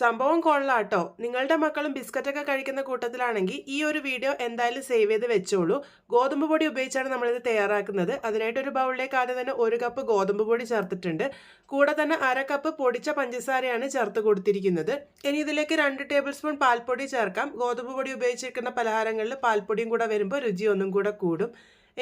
സംഭവം കൊള്ളാട്ടോ. നിങ്ങളുടെ മക്കളും ബിസ്ക്കറ്റൊക്കെ കഴിക്കുന്ന കൂട്ടത്തിലാണെങ്കിൽ ഈ ഒരു വീഡിയോ എന്തായാലും സേവ് ചെയ്ത് വെച്ചോളൂ. ഗോതമ്പ് പൊടി ഉപയോഗിച്ചാണ് നമ്മളിത് തയ്യാറാക്കുന്നത്. അതിനായിട്ട് ഒരു ബൗളിലേക്ക് ആദ്യം തന്നെ 1 കപ്പ് ഗോതമ്പ് പൊടി ചേർത്തിട്ടുണ്ട്. കൂടെ തന്നെ 1/2 കപ്പ് പൊടിച്ച പഞ്ചസാരയാണ് ചേർത്ത് കൊടുത്തിരിക്കുന്നത്. ഇനി ഇതിലേക്ക് 2 ടേബിൾ സ്പൂൺ പാൽപ്പൊടി ചേർക്കാം. ഗോതമ്പ് പൊടി ഉപയോഗിച്ചിരിക്കുന്ന പലഹാരങ്ങളിൽ പാൽപ്പൊടിയും കൂടെ വരുമ്പോൾ രുചി ഒന്നും കൂടെ കൂടും.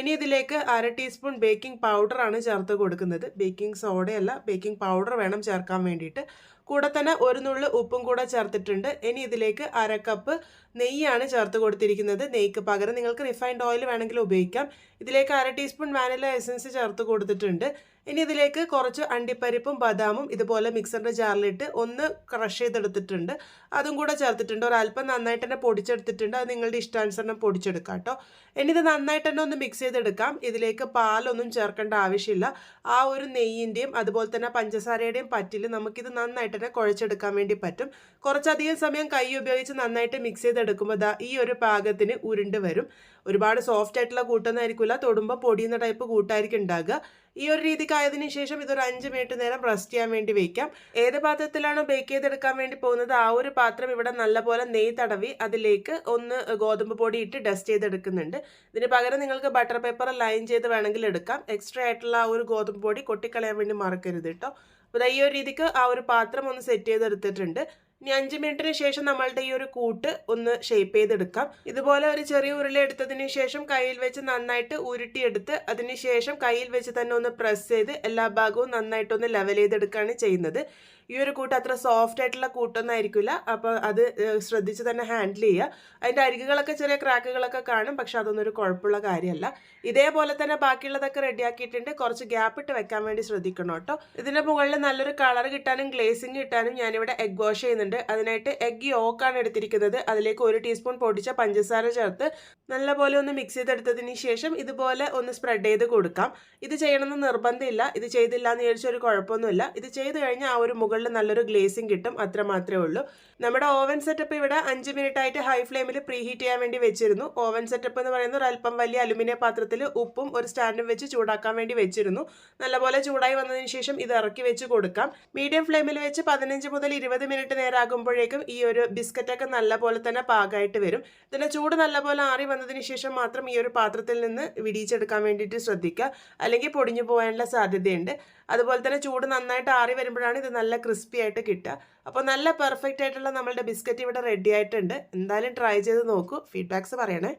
ഇനി ഇതിലേക്ക് 1/2 ടീസ്പൂൺ ബേക്കിംഗ് പൗഡറാണ് ചേർത്ത് കൊടുക്കുന്നത്. ബേക്കിംഗ് സോഡയല്ല, ബേക്കിംഗ് പൗഡർ വേണം ചേർക്കാൻ വേണ്ടിയിട്ട്. കൂടെ തന്നെ ഒരു നുള്ളു ഉപ്പും കൂടെ ചേർത്തിട്ടുണ്ട്. ഇനി ഇതിലേക്ക് 1/2 കപ്പ് നെയ്യാണ് ചേർത്ത് കൊടുത്തിരിക്കുന്നത്. നെയ്ക്ക് പകരം നിങ്ങൾക്ക് റിഫൈൻഡ് ഓയിൽ വേണമെങ്കിൽ ഉപയോഗിക്കാം. ഇതിലേക്ക് 1/2 ടീസ്പൂൺ വാനില എസൻസ് ചേർത്ത് കൊടുത്തിട്ടുണ്ട്. ഇനി ഇതിലേക്ക് കുറച്ച് അണ്ടിപ്പരിപ്പും ബദാമും ഇതുപോലെ മിക്സറിൻ്റെ ജാറിലിട്ട് ഒന്ന് ക്രഷ് ചെയ്തെടുത്തിട്ടുണ്ട്. അതും കൂടെ ചേർത്തിട്ടുണ്ട്. ഒരല്പം നന്നായിട്ട് തന്നെ പൊടിച്ചെടുത്തിട്ടുണ്ട്. അത് നിങ്ങളുടെ ഇഷ്ടാനുസരണം പൊടിച്ചെടുക്കാം കേട്ടോ. ഇനി ഇത് നന്നായിട്ട് തന്നെ ഒന്ന് മിക്സ് ചെയ്തെടുക്കാം. ഇതിലേക്ക് പാലൊന്നും ചേർക്കേണ്ട ആവശ്യമില്ല. ആ ഒരു നെയ്യിൻ്റെയും അതുപോലെ തന്നെ പഞ്ചസാരയുടെയും പറ്റിൽ നമുക്കിത് നന്നായിട്ട് തന്നെ കുഴച്ചെടുക്കാൻ വേണ്ടി പറ്റും. കുറച്ചധികം സമയം കൈ ഉപയോഗിച്ച് നന്നായിട്ട് മിക്സ് ചെയ്തെടുക്കുമ്പോൾ ഈ ഒരു പാകത്തിന് ഉരുണ്ട് വരും. ഒരുപാട് സോഫ്റ്റ് ആയിട്ടുള്ള കൂട്ടൊന്നായിരിക്കില്ല, തൊടുമ്പോൾ പൊടിയുന്ന ടൈപ്പ് കൂട്ടായിരിക്കും ഉണ്ടാകുക. ഈ ഒരു രീതിക്ക് ആയതിനു ശേഷം ഇതൊരു 5 മിനിറ്റ് നേരം റെസ്റ്റ് ചെയ്യാൻ വേണ്ടി വയ്ക്കാം. ഏത് പാത്രത്തിലാണോ ബേക്ക് ചെയ്തെടുക്കാൻ വേണ്ടി പോകുന്നത് ആ ഒരു പാത്രം ഇവിടെ നല്ലപോലെ നെയ്യ് തടവി അതിലേക്ക് ഒന്ന് ഗോതമ്പ് പൊടി ഇട്ട് ഡസ്റ്റ് ചെയ്തെടുക്കുന്നുണ്ട്. ഇതിന് പകരം നിങ്ങൾക്ക് ബട്ടർ പേപ്പർ ലൈൻ ചെയ്ത് വേണമെങ്കിൽ എടുക്കാം. എക്സ്ട്രാ ആയിട്ടുള്ള ആ ഒരു ഗോതമ്പ് പൊടി കൊട്ടിക്കളയാൻ വേണ്ടി മറക്കരുത് കേട്ടോ. അപ്പോൾ ഈ ഒരു രീതിക്ക് ആ ഒരു പാത്രം ഒന്ന് സെറ്റ് ചെയ്തെടുത്തിട്ടുണ്ട്. ഇനി 5 മിനിറ്റിന് ശേഷം നമ്മളുടെ ഈ ഒരു കൂട്ട് ഒന്ന് ഷേപ്പ് ചെയ്തെടുക്കാം. ഇതുപോലെ ഒരു ചെറിയ ഉരുള എടുത്തതിന് ശേഷം കയ്യിൽ വെച്ച് നന്നായിട്ട് ഉരുട്ടിയെടുത്ത് അതിന് ശേഷം കയ്യിൽ വെച്ച് തന്നെ ഒന്ന് പ്രസ് ചെയ്ത് എല്ലാ ഭാഗവും നന്നായിട്ടൊന്ന് ലെവൽ ചെയ്തെടുക്കുകയാണ് ചെയ്യുന്നത്. ഈ ഒരു കൂട്ട് അത്ര സോഫ്റ്റ് ആയിട്ടുള്ള കൂട്ടൊന്നും ആയിരിക്കില്ല. അപ്പോൾ അത് ശ്രദ്ധിച്ച് തന്നെ ഹാൻഡിൽ ചെയ്യുക. അതിൻ്റെ അരികുകളൊക്കെ ചെറിയ ക്രാക്കുകളൊക്കെ കാണും, പക്ഷെ അതൊന്നും ഒരു കുഴപ്പമുള്ള കാര്യമല്ല. ഇതേപോലെ തന്നെ ബാക്കിയുള്ളതൊക്കെ റെഡിയാക്കിയിട്ടുണ്ട്. കുറച്ച് ഗ്യാപ്പ് ഇട്ട് വെക്കാൻ വേണ്ടി ശ്രദ്ധിക്കണം കേട്ടോ. ഇതിൻ്റെ മുകളിൽ നല്ലൊരു കളർ കിട്ടാനും ഗ്ലേസിങ് കിട്ടാനും ഞാനിവിടെ എഗ് വാഷ് ചെയ്യുന്നുണ്ട്. അതിനായിട്ട് എഗ് യോക്കാണ് എടുത്തിരിക്കുന്നത്. അതിലേക്ക് 1 ടീസ്പൂൺ പൊടിച്ച പഞ്ചസാര ചേർത്ത് നല്ലപോലെ ഒന്ന് മിക്സ് ചെയ്തെടുത്തതിന് ശേഷം ഇതുപോലെ ഒന്ന് സ്പ്രെഡ് ചെയ്ത് കൊടുക്കാം. ഇത് ചെയ്യണമെന്ന് നിർബന്ധമില്ല. ഇത് ചെയ്തില്ല എന്ന് വിചാരിച്ചൊരു കുഴപ്പമൊന്നുമില്ല. ഇത് ചെയ്ത് കഴിഞ്ഞാൽ ആ ഒരു മുകളിൽ നല്ലൊരു ഗ്ലേസിങ് കിട്ടും. അത്ര മാത്രമേ ഉള്ളൂ. നമ്മുടെ ഓവൻ സെറ്റപ്പ് ഇവിടെ 5 മിനിറ്റ് ആയിട്ട് ഹൈ ഫ്ലെയിമിൽ പ്രീ ഹീറ്റ് ചെയ്യാൻ വേണ്ടി വെച്ചിരുന്നു. ഓവൻ സെറ്റപ്പ് എന്ന് പറയുന്നത് ഒരു അല്പം വലിയ അലുമിനിയം പാത്രത്തിൽ ഉപ്പും ഒരു സ്റ്റാൻഡും വെച്ച് ചൂടാക്കാൻ വേണ്ടി വെച്ചിരുന്നു. നല്ലപോലെ ചൂടായി വന്നതിന് ശേഷം ഇത് ഇറക്കി വെച്ച് കൊടുക്കാം. മീഡിയം ഫ്ലെയിമിൽ വെച്ച് 15 മുതൽ 20 മിനിറ്റ് നേരം ആകുമ്പോഴേക്കും ഈ ഒരു ബിസ്ക്കറ്റൊക്കെ നല്ലപോലെ തന്നെ പാകമായിട്ട് വരും. ഇതിൻ്റെ ചൂട് നല്ലപോലെ ആറി വന്നതിന് ശേഷം മാത്രം ഈ ഒരു പാത്രത്തിൽ നിന്ന് വിടിയിച്ചെടുക്കാൻ വേണ്ടിയിട്ട് ശ്രദ്ധിക്കുക. അല്ലെങ്കിൽ പൊടിഞ്ഞു പോകാനുള്ള സാധ്യതയുണ്ട്. അതുപോലെ തന്നെ ചൂട് നന്നായിട്ട് ആറി വരുമ്പോഴാണ് ഇത് നല്ല ക്രിസ്പി ആയിട്ട് കിട്ടുക. അപ്പോൾ നല്ല പെർഫെക്റ്റ് ആയിട്ടുള്ള നമ്മളുടെ ബിസ്ക്കറ്റ് ഇവിടെ റെഡി ആയിട്ടുണ്ട്. എന്തായാലും ട്രൈ ചെയ്ത് നോക്കൂ. ഫീഡ്ബാക്ക്സ് പറയണേ.